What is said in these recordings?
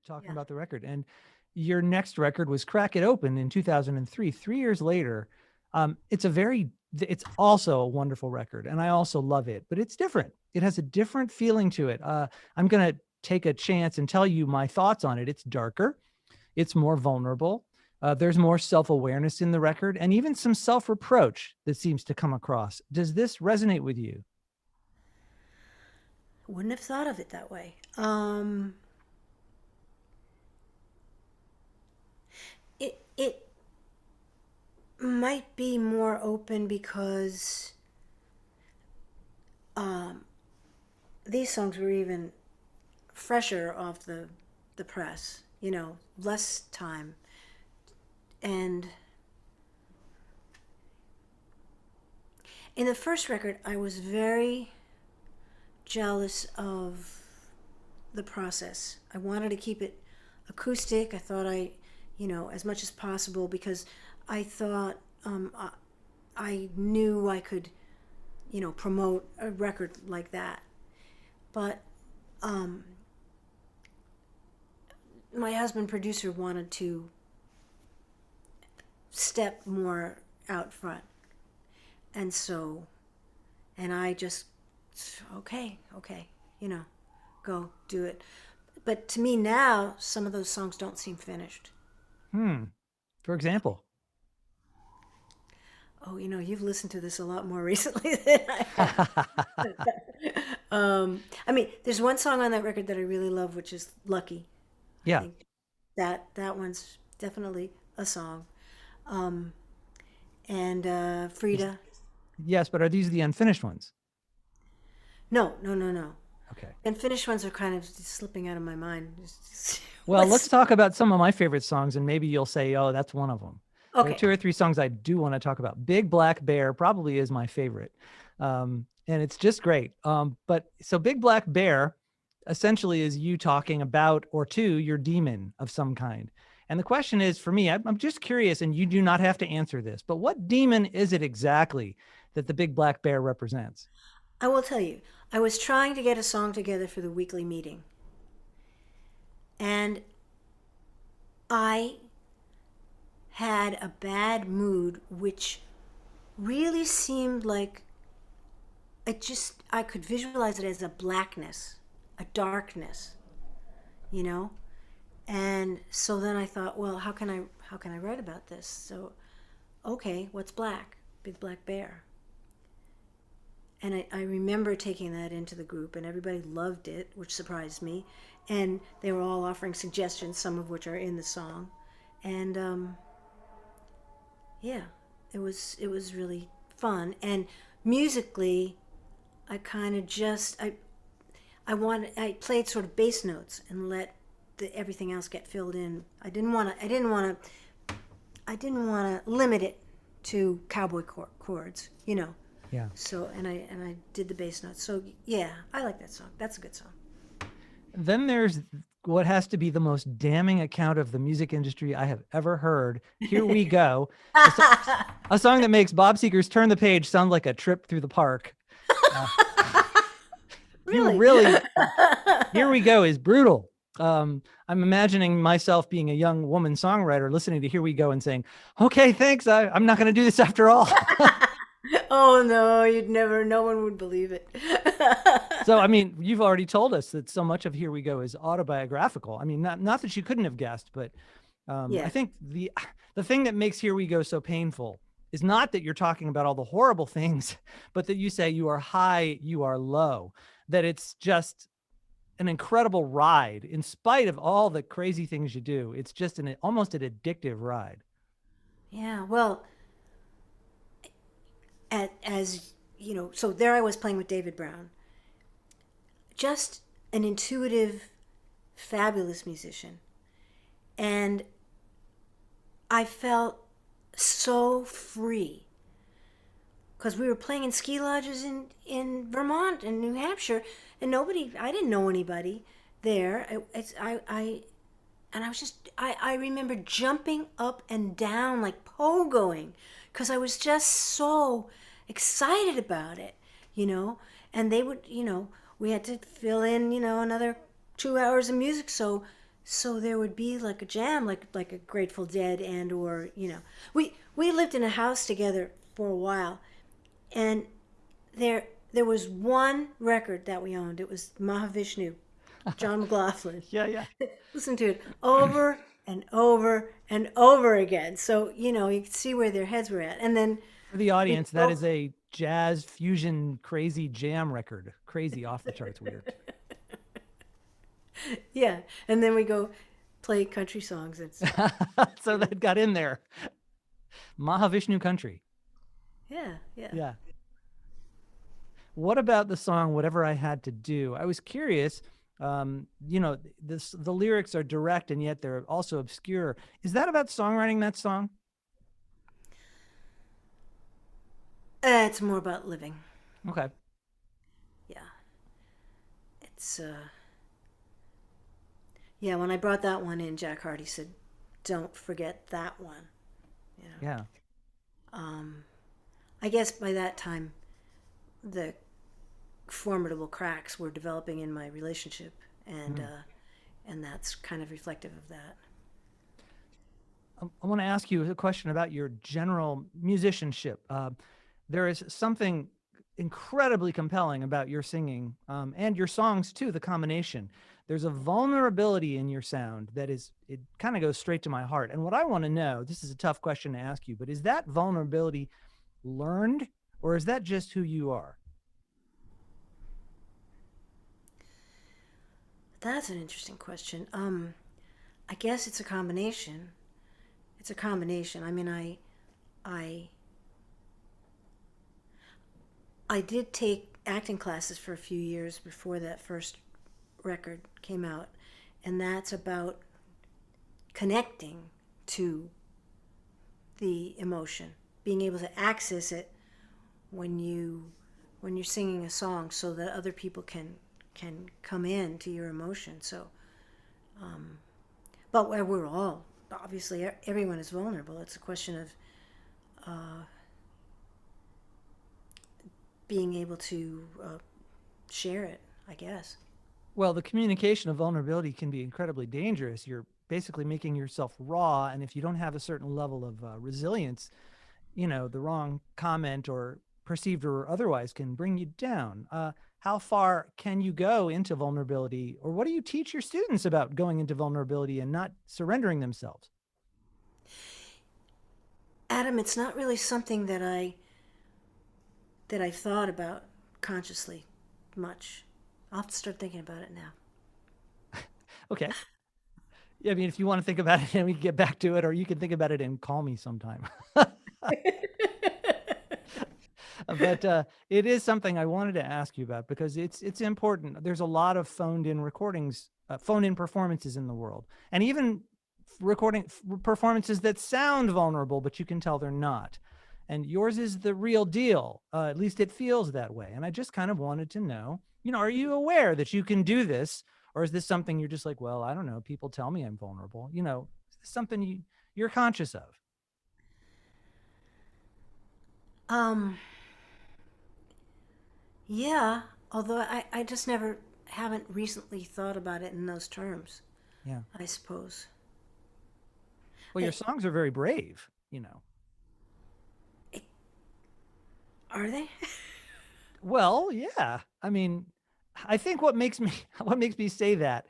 talking Yeah. about the record. And your next record was Crack It Open in 2003, 3 years later. It's also a wonderful record. And I also love it, but it's different. It has a different feeling to it. I'm going to take a chance and tell you my thoughts on it. It's darker, it's more vulnerable. There's more self awareness in the record and even some self reproach that seems to come across. Does this resonate with you? Wouldn't have thought of it that way. It might be more open because these songs were even fresher off the press. Less time. And in the first record, I was very jealous of the process. I wanted to keep it acoustic. I thought as much as possible because I thought I knew I could, promote a record like that. But my husband, producer, wanted to step more out front. And so, and I just, okay, go do it. But to me now, some of those songs don't seem finished. Hmm. For example. Oh, you've listened to this a lot more recently than I have. I mean, there's one song on that record that I really love, which is "Lucky." I Yeah. think that one's definitely a song. Um, and Frida. Yes, but are these the unfinished ones? No, no, no, no. Okay. And finished ones are kind of slipping out of my mind. Well, let's What's talk about some of my favorite songs, and maybe you'll say, oh, that's one of them. There are okay? two or three songs I do want to talk about. Big Black Bear probably is my favorite. And it's just great. But so Big Black Bear essentially is you talking about or to your demon of some kind. And the question is for me, I'm just curious, and you do not have to answer this, but what demon is it exactly that the Big Black Bear represents? I will tell you. I was trying to get a song together for the weekly meeting, and I had a bad mood, which really seemed like I could visualize it as a blackness, a darkness, you know. And so then I thought, well, how can I write about this? So, okay, what's black? Big black bear. And I remember taking that into the group, and everybody loved it, which surprised me. And they were all offering suggestions, some of which are in the song. And yeah, it was really fun. And musically, I kind of just I played sort of bass notes and let everything else get filled in. I didn't want to limit it to cowboy chords, you know. Yeah. So and I did the bass notes. So yeah, I like that song. That's a good song. Then there's what has to be the most damning account of the music industry I have ever heard. Here We Go, a, so- a song that makes Bob Seger's Turn the Page sound like a trip through the park. Uh, you Really? really, Here We Go is brutal. I'm imagining myself being a young woman songwriter listening to Here We Go and saying, okay, thanks. I'm not going to do this after all. Oh no, you'd never. No one would believe it. So, I mean, you've already told us that so much of Here We Go is autobiographical. I mean, not that you couldn't have guessed, but I Yeah. think the thing that makes Here We Go so painful is not that you're talking about all the horrible things, but that you say you are high, you are low, that it's just an incredible ride in spite of all the crazy things you do. It's just almost an addictive ride. Yeah. Well, as you know, so there I was playing with David Brown, just an intuitive, fabulous musician, and I felt so free because we were playing in ski lodges in Vermont and New Hampshire, and I didn't know anybody there. And I was I remember jumping up and down like pogoing because I was just so excited about it, you know. And they would, we had to fill in, another 2 hours of music. so there would be like a jam, like a Grateful Dead, and or we lived in a house together for a while, and there was one record that we owned. It was Mahavishnu, John McLaughlin. Yeah, yeah. Listen to it over and over and over again. So you could see where their heads were at, and then For the we audience, that go, is a jazz fusion crazy jam record. Crazy, off the charts weird. yeah, and then we go play country songs and stuff. So that got in there. Mahavishnu Country. Yeah, yeah. Yeah. What about the song "Whatever I Had to Do"? I was curious. The lyrics are direct and yet they're also obscure. Is that about songwriting that song? It's more about living. Okay. Yeah, it's yeah. When I brought that one in, Jack Hardy said, "Don't forget that one." You know. Yeah. I guess by that time, the formidable cracks were developing in my relationship, and that's kind of reflective of that. I want to ask you a question about your general musicianship. There is something incredibly compelling about your singing and your songs too, the combination. There's a vulnerability in your sound that it kind of goes straight to my heart. And what I want to know, this is a tough question to ask you, but is that vulnerability learned or is that just who you are? That's an interesting question. I guess it's a combination. It's a combination. I mean, I I did take acting classes for a few years before that first record came out, and that's about connecting to the emotion, being able to access it when you're singing a song, so that other people can come in to your emotion. So, but we're all obviously everyone is vulnerable. It's a question of being able to share it, I guess. Well, the communication of vulnerability can be incredibly dangerous. You're basically making yourself raw. And if you don't have a certain level of resilience, the wrong comment or perceived or otherwise can bring you down. How far can you go into vulnerability, or what do you teach your students about going into vulnerability and not surrendering themselves? Adam, it's not really something that I thought about consciously much. I'll have to start thinking about it now. Okay. Yeah, I mean, if you want to think about it and we can get back to it, or you can think about it and call me sometime. But it is something I wanted to ask you about because it's important. There's a lot of phoned in recordings, phoned in performances in the world, and even performances that sound vulnerable, but you can tell they're not. And yours is the real deal. At least it feels that way. And I just kind of wanted to know, are you aware that you can do this, or is this something you're just like, well, I don't know. People tell me I'm vulnerable. Is this something you're conscious of? Um, yeah, although I just never haven't recently thought about it in those terms, Yeah. I suppose. Well, your I, songs are very brave. I, are they? Well, yeah. I mean, I think what makes me what makes me say that,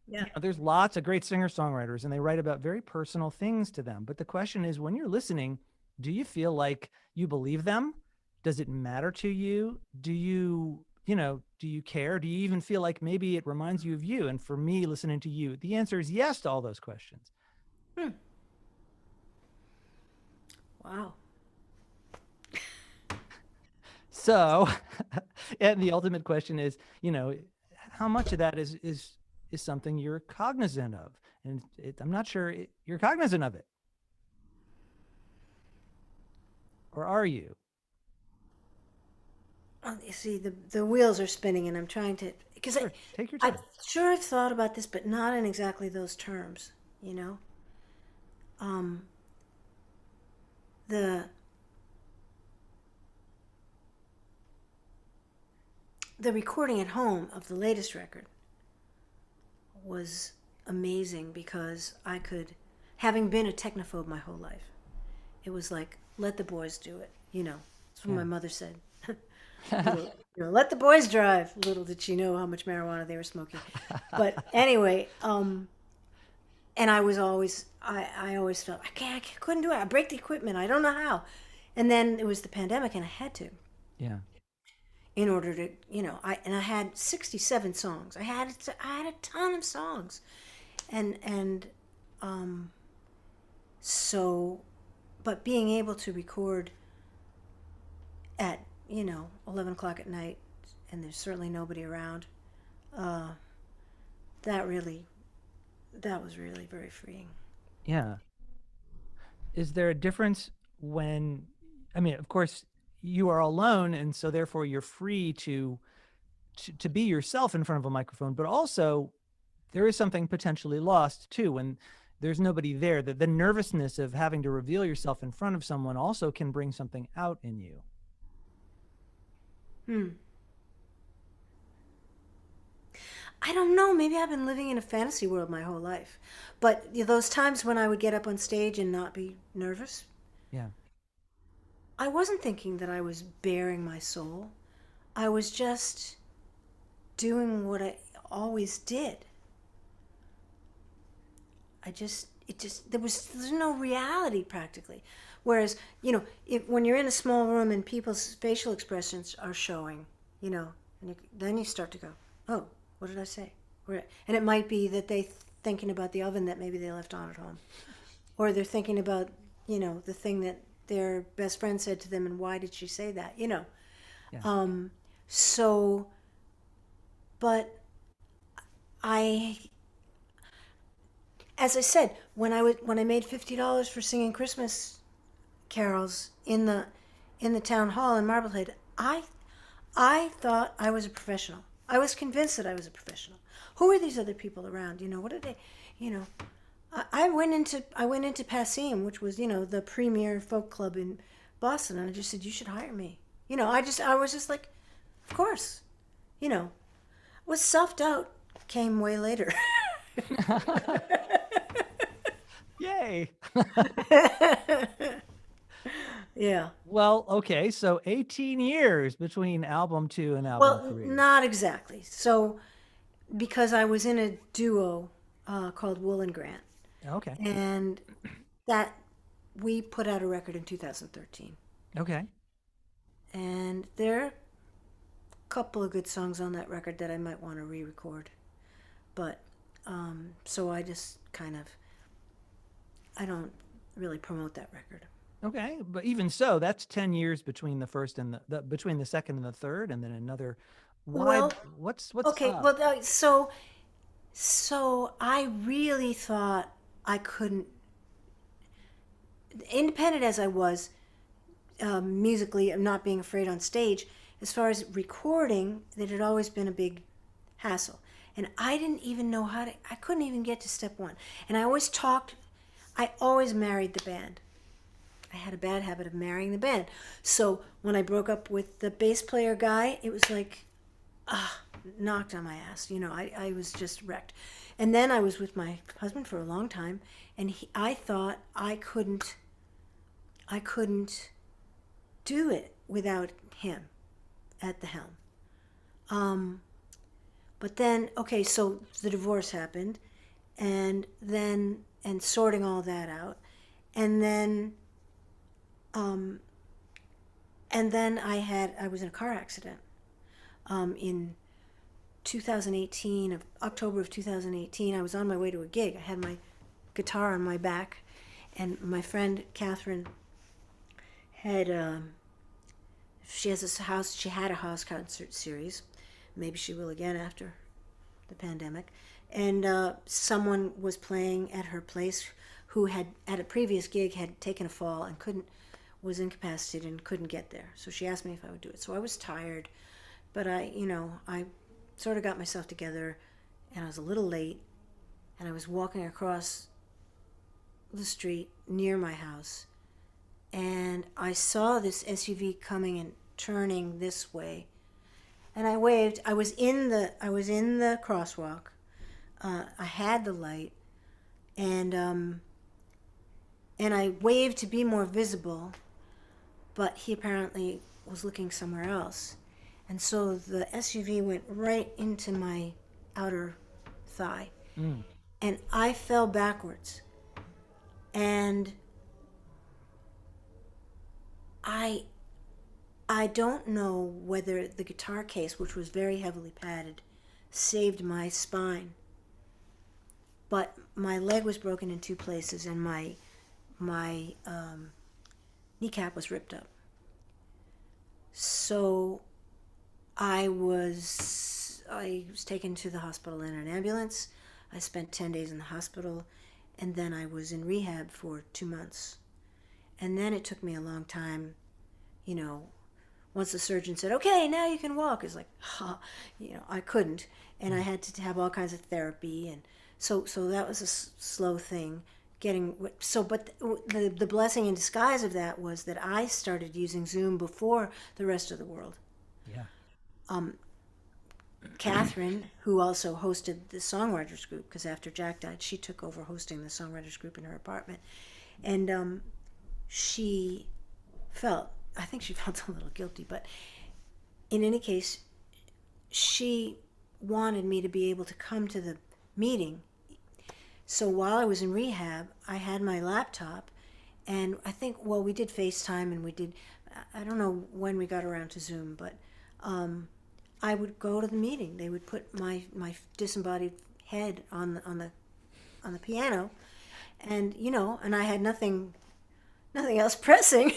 Yeah. there's lots of great singer-songwriters and they write about very personal things to them. But the question is, when you're listening, do you feel like you believe them? Does it matter to you? Do you care? Do you even feel like maybe it reminds you of you? And for me, listening to you, the answer is yes to all those questions. Hmm. Wow. So, and the ultimate question is, how much of that is something you're cognizant of? And I'm not sure you're cognizant of it, or are you? Oh, you see, the wheels are spinning, and I'm trying to because Sure, take your I'm time. sure I've thought about this, but not in exactly those terms. Um, the the recording at home of the latest record was amazing because I could, having been a technophobe my whole life, it was like, let the boys do it. That's what Yeah. my mother said. Let the boys drive. Little did she know how much marijuana they were smoking. But anyway, and I always felt I couldn't do it. I break the equipment. I don't know how. And then it was the pandemic, and I had to Yeah. in order to, I had 67 songs. I had a ton of songs, and so, but being able to record at 11 o'clock at night, and there's certainly nobody around, uh, that really that was really very freeing. Yeah. Is there a difference when, I mean, of course, you are alone, and so therefore you're free to be yourself in front of a microphone, but also there is something potentially lost too when there's nobody there. That the nervousness of having to reveal yourself in front of someone also can bring something out in you. Hmm. I don't know. Maybe I've been living in a fantasy world my whole life. But those times when I would get up on stage and not be nervous, Yeah. I wasn't thinking that I was baring my soul. I was just doing what I always did. There's no reality practically. Whereas, when you're in a small room and people's facial expressions are showing, then you start to go, oh, what did I say? And it might be that they thinking about the oven that maybe they left on at home, or they're thinking about, the thing that their best friend said to them, and why did she say that? Yeah. So, but I, as I said, when I made $50 for singing Christmas carols in the town hall in Marblehead, I thought I was a professional. I was convinced that I was a professional. Who are these other people around? What are they? You know, I went into Passim, which was the premier folk club in Boston, and I just said, you should hire me. I was just like, of course. Was self doubt came way later. Yay. Yeah. Well, okay, so 18 years between album 2 and album Well, 3. not exactly. So, because I was in a duo called Wool and Grant, Okay. and that we put out a record in 2013, Okay. and there are a couple of good songs on that record that I might want to re-record, but so I just kind of I don't really promote that record. Okay, but even so, that's 10 years between the first and the between the second and the third, and then another. Why? Well, What's okay. up? Well, so I really thought I couldn't, independent as I was musically, and not being afraid on stage. As far as recording, that had always been a big hassle, and I didn't even know how to. I couldn't even get to step one, and I always talked. I always married the band. I had a bad habit of marrying the band. So when I broke up with the bass player guy, it was like, knocked on my ass. I was just wrecked. And then I was with my husband for a long time, and I thought I couldn't do it without him at the helm. But then, okay, so the divorce happened, and sorting all that out, and then um, I was in a car accident in 2018, of October of 2018. I was on my way to a gig. I had my guitar on my back, and my friend Catherine had she has this house. She had a house concert series. Maybe she will again after the pandemic. And someone was playing at her place who had at a previous gig had taken a fall and was incapacitated and couldn't get there. So she asked me if I would do it. So I was tired, but I sort of got myself together, and I was a little late, and I was walking across the street near my house, and I saw this SUV coming and turning this way, and I waved. I was in the crosswalk. I had the light, and and I waved to be more visible, but he apparently was looking somewhere else. And so the SUV went right into my outer thigh, Mm. and I fell backwards. And I I don't know whether the guitar case, which was very heavily padded, saved my spine, but my leg was broken in two places, and my kneecap was ripped up. So I was taken to the hospital in an ambulance. I spent 10 days in the hospital, and then I was in rehab for 2 months. And then it took me a long time, you know, once the surgeon said, okay, now you can walk, it's like, I couldn't. And I had to have all kinds of therapy. And so that was a slow thing. But the blessing in disguise of that was that I started using Zoom before the rest of the world. Yeah. Catherine, who also hosted the songwriters group, because after Jack died, she took over hosting the songwriters group in her apartment, and she I think she felt a little guilty, but in any case, she wanted me to be able to come to the meeting. So while I was in rehab, I had my laptop, and I think, well, we did FaceTime, and I don't know when we got around to Zoom, but I would go to the meeting. They would put my disembodied head on the piano, and and I had nothing else pressing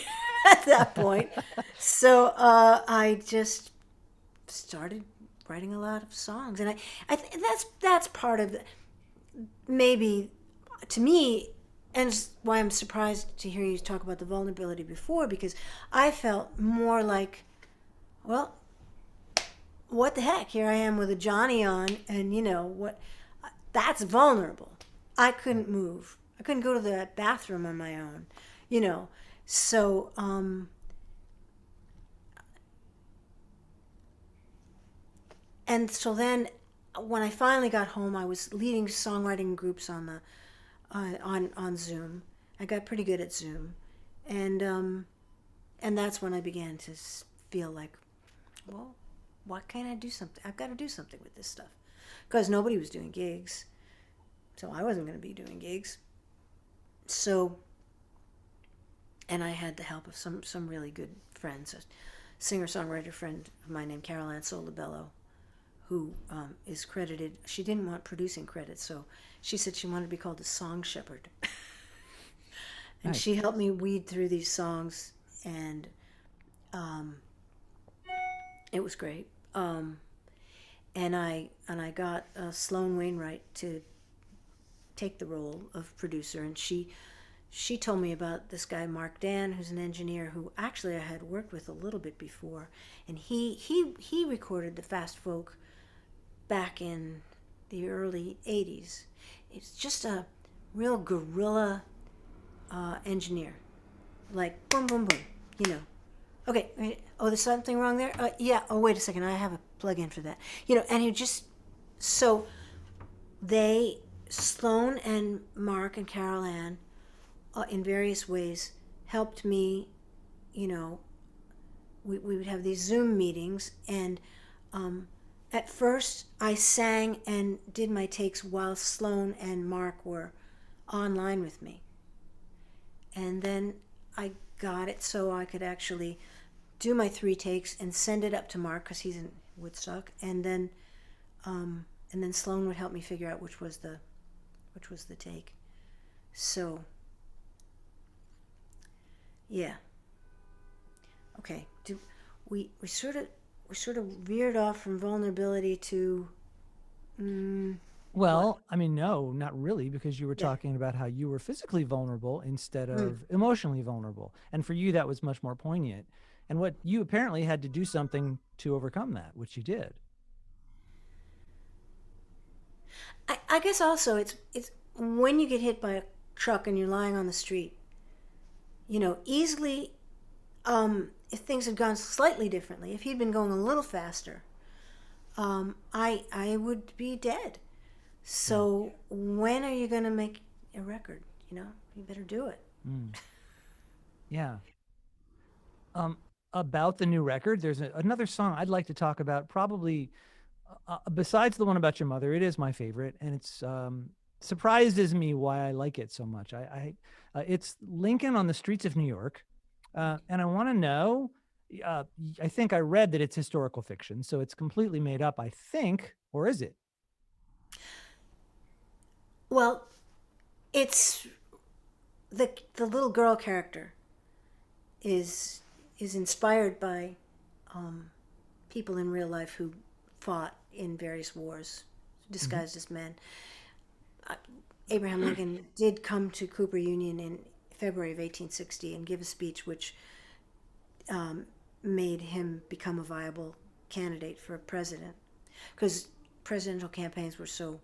at that point. So I just started writing a lot of songs, and that's part of maybe to me, and it's why I'm surprised to hear you talk about the vulnerability before, because I felt more like, well, what the heck? Here I am with a Johnny on, and what? That's vulnerable. I couldn't move. I couldn't go to the bathroom on my own. You know, so and so then when I finally got home, I was leading songwriting groups on Zoom. I got pretty good at Zoom, and that's when I began to feel like, well, why can't I do something? I've got to do something with this stuff, because nobody was doing gigs, so I wasn't going to be doing gigs. So, and I had the help of some really good friends, a singer-songwriter friend of mine named Carol Ann Solabello, who is credited. She didn't want producing credit, so she said she wanted to be called the Song Shepherd. And Nice. she helped me weed through these songs, and um, it was great. And I got Sloan Wainwright to take the role of producer, and she told me about this guy Mark Dan, who's an engineer who actually I had worked with a little bit before, and he recorded the Fast Folk back in the early '80s. It's just a real guerrilla engineer, like boom boom boom, you know. Okay, oh, there's something wrong there. Yeah. Oh, wait a second, I have a plug-in for that. And he just so they Sloan and Mark and Carol Ann in various ways helped me. You know, we would have these Zoom meetings, and at first I sang and did my takes while Sloan and Mark were online with me, and then I got it so I could actually do my 3 takes and send it up to Mark, because he's in Woodstock, and then Sloan would help me figure out which was the take. So yeah, okay. Do we sort of veered off from vulnerability to what? Well, I mean, no, not really, because you were Yeah. talking about how you were physically vulnerable instead Mm. of emotionally vulnerable. And for you, that was much more poignant. And what you apparently had to do something to overcome that, which you did. I guess also it's when you get hit by a truck and you're lying on the street, easily, if things had gone slightly differently, if he'd been going a little faster, I would be dead. Yeah. So when are you going to make a record? You know, you better do it. Mm. Yeah. Um, about the new record, there's another song I'd like to talk about. Probably besides the one about your mother, it is my favorite, and it's surprises me why I like it so much. It's Lincoln on the Streets of New York, and I want to know. Uh, I think I read that it's historical fiction, so it's completely made up. I think, or is it? Well, it's the little girl character is inspired by people in real life who fought in various wars Hmm. disguised as men. Abraham Lincoln did come to Cooper Union in February of 1860 and give a speech which made him become a viable candidate for president, because presidential campaigns were so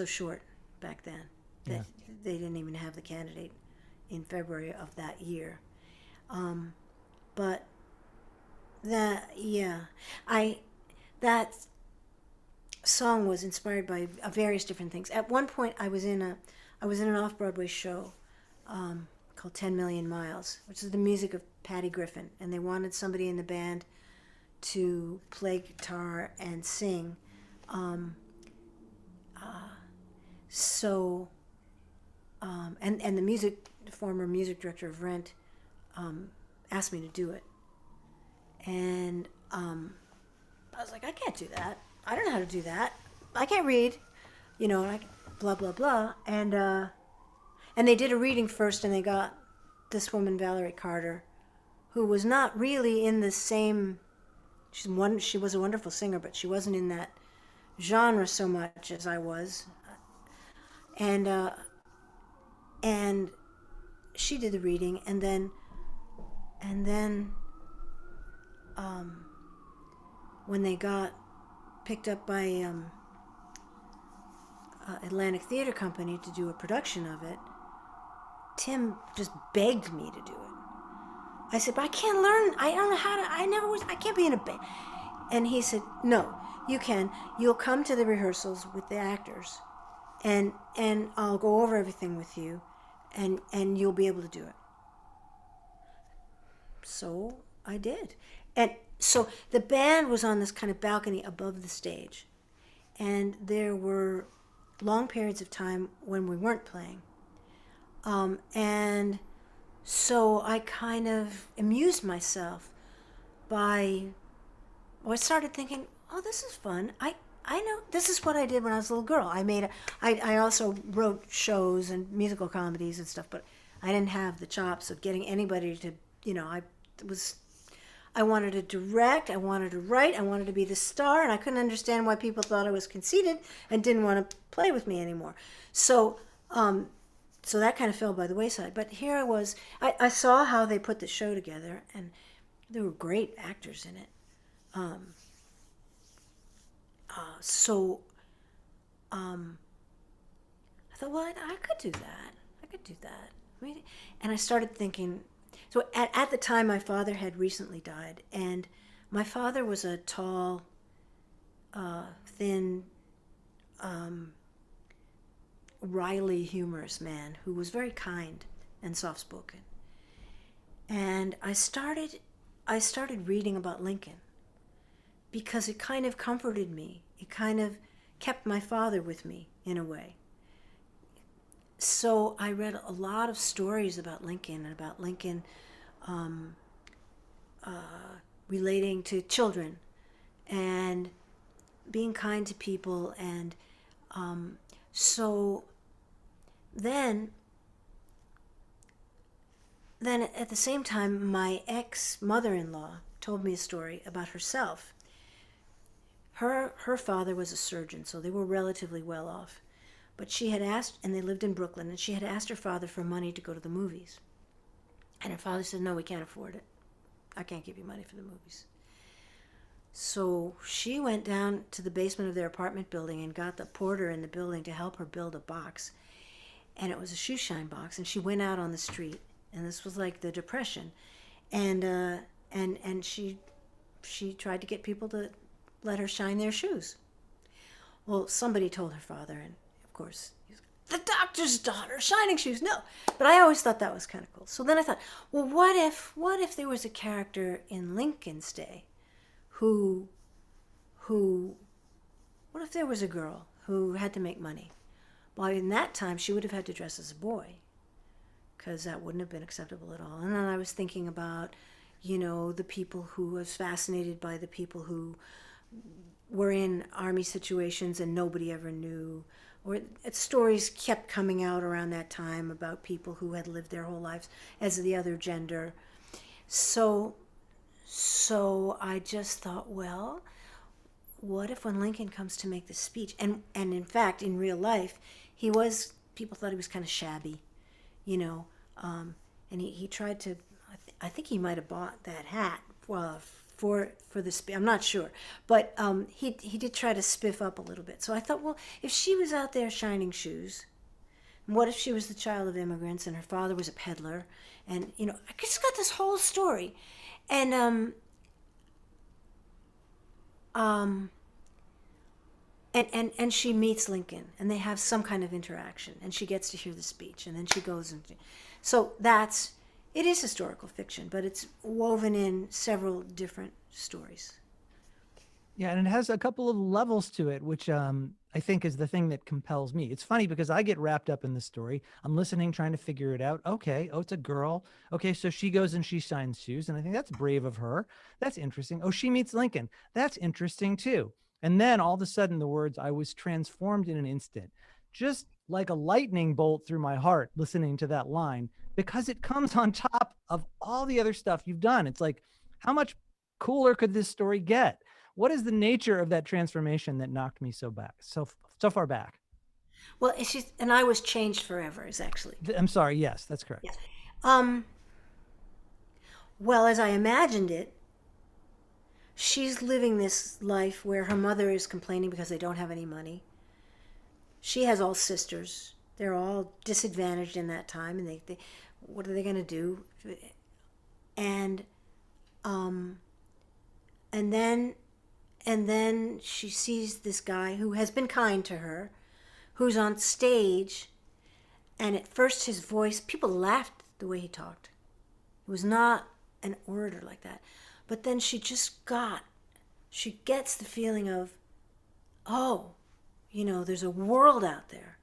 short back then that Yeah. they didn't even have the candidate in February of that year. But that yeah, I that song was inspired by various different things. At one point, I was in an off Broadway show called 10 Million Miles, which is the music of Patty Griffin, and they wanted somebody in the band to play guitar and sing. So, and the former music director of Rent asked me to do it, and I was like, I can't do that. I don't know how to do that. I can't read, you know, like blah blah blah. And they did a reading first, and they got this woman Valerie Carter, who was not really in the same. She was a wonderful singer, but she wasn't in that genre so much as I was. And and she did the reading, and then when they got picked up by Atlantic Theater Company to do a production of it, Tim just begged me to do it. I said, but I can't learn. I don't know how to. I never was. I can't be in a band. And he said, no, you can. You'll come to the rehearsals with the actors, and I'll go over everything with you, and you'll be able to do it. So I did. And so the band was on this kind of balcony above the stage, and there were long periods of time when we weren't playing. And so I kind of amused myself by, well, I started thinking, oh, this is fun. I know this is what I did when I was a little girl. I also wrote shows and musical comedies and stuff, but I didn't have the chops of getting anybody to, you know, was, I wanted to direct, I wanted to write, I wanted to be the star, and I couldn't understand why people thought I was conceited and didn't want to play with me anymore. So, so that kind of fell by the wayside. But here I was, I saw how they put the show together, and there were great actors in it. So I thought, well, I could do that. I could do that. I mean, and I started thinking. So at the time, my father had recently died, and my father was a tall, thin, wryly humorous man who was very kind and soft spoken. And I started reading about Lincoln because it kind of comforted me. It kind of kept my father with me in a way. So I read a lot of stories about Lincoln and about Lincoln relating to children and being kind to people. And so then then at the same time, my ex mother-in-law told me a story about herself. Her father was a surgeon, so they were relatively well off. But she had asked, and they lived in Brooklyn, and she had asked her father for money to go to the movies. And her father said, no, we can't afford it. I can't give you money for the movies. So she went down to the basement of their apartment building and got the porter in the building to help her build a box. And it was a shoe shine box. And she went out on the street, and this was like the Depression. And she tried to get people to let her shine their shoes. Well, somebody told her father, and of course, he's the doctor's daughter, Shining Shoes. No, but I always thought that was kind of cool. So then I thought, well, what if there was a character in Lincoln's day, who, who, what if there was a girl who had to make money? Well, in that time, she would have had to dress as a boy, because that wouldn't have been acceptable at all. And then I was thinking about, the people who was fascinated by the people who were in army situations and nobody ever knew, or stories kept coming out around that time about people who had lived their whole lives as the other gender. So I just thought, well, what if when Lincoln comes to make the speech, and in fact in real life people thought he was kind of shabby, you know, and he tried to, I think he might have bought that hat for the speech. I'm not sure, but he did try to spiff up a little bit. So I thought, well, if she was out there shining shoes, what if she was the child of immigrants and her father was a peddler, and I just got this whole story, and um, and she meets Lincoln, and they have some kind of interaction, and she gets to hear the speech, and then she goes and so it is historical fiction, but it's woven in several different stories. Yeah, and it has a couple of levels to it, which I think is the thing that compels me. It's funny because I get wrapped up in the story. I'm listening, trying to figure it out. Okay, oh, it's a girl. Okay, so she goes and she shines shoes, and I think that's brave of her. That's interesting. Oh, she meets Lincoln. That's interesting too. And then all of a sudden, the words, "I was transformed in an instant," just like a lightning bolt through my heart, listening to that line, because it comes on top of all the other stuff you've done. It's like, how much cooler could this story get? What is the nature of that transformation that knocked me so far back? Well, and I was changed forever is actually. I'm sorry. Yes, that's Yeah. correct. Um. Well, as I imagined it, she's living this life where her mother is complaining because they don't have any money. She has all sisters. They're all disadvantaged in that time, and they what are they going to do? And um, and then she sees this guy who has been kind to her, who's on stage, and at first his voice, people laughed the way he talked. It was not an orator like that. But then she gets the feeling of, oh, there's a world out there.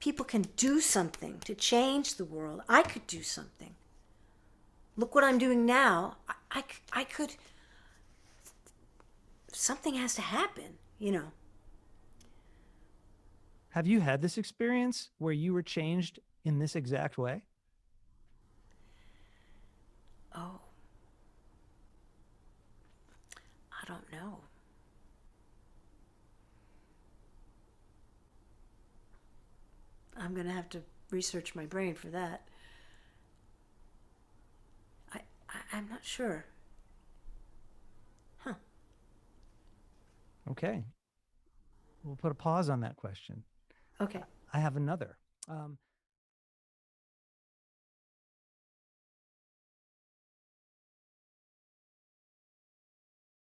People can do something to change the world. I could do something. Look what I'm doing now. I could, something has to happen. Have you had this experience where you were changed in this exact way? Oh, I don't know. I'm going to have to research my brain for that. I'm not sure. Huh. Okay. We'll put a pause on that question. Okay. I have another. Um,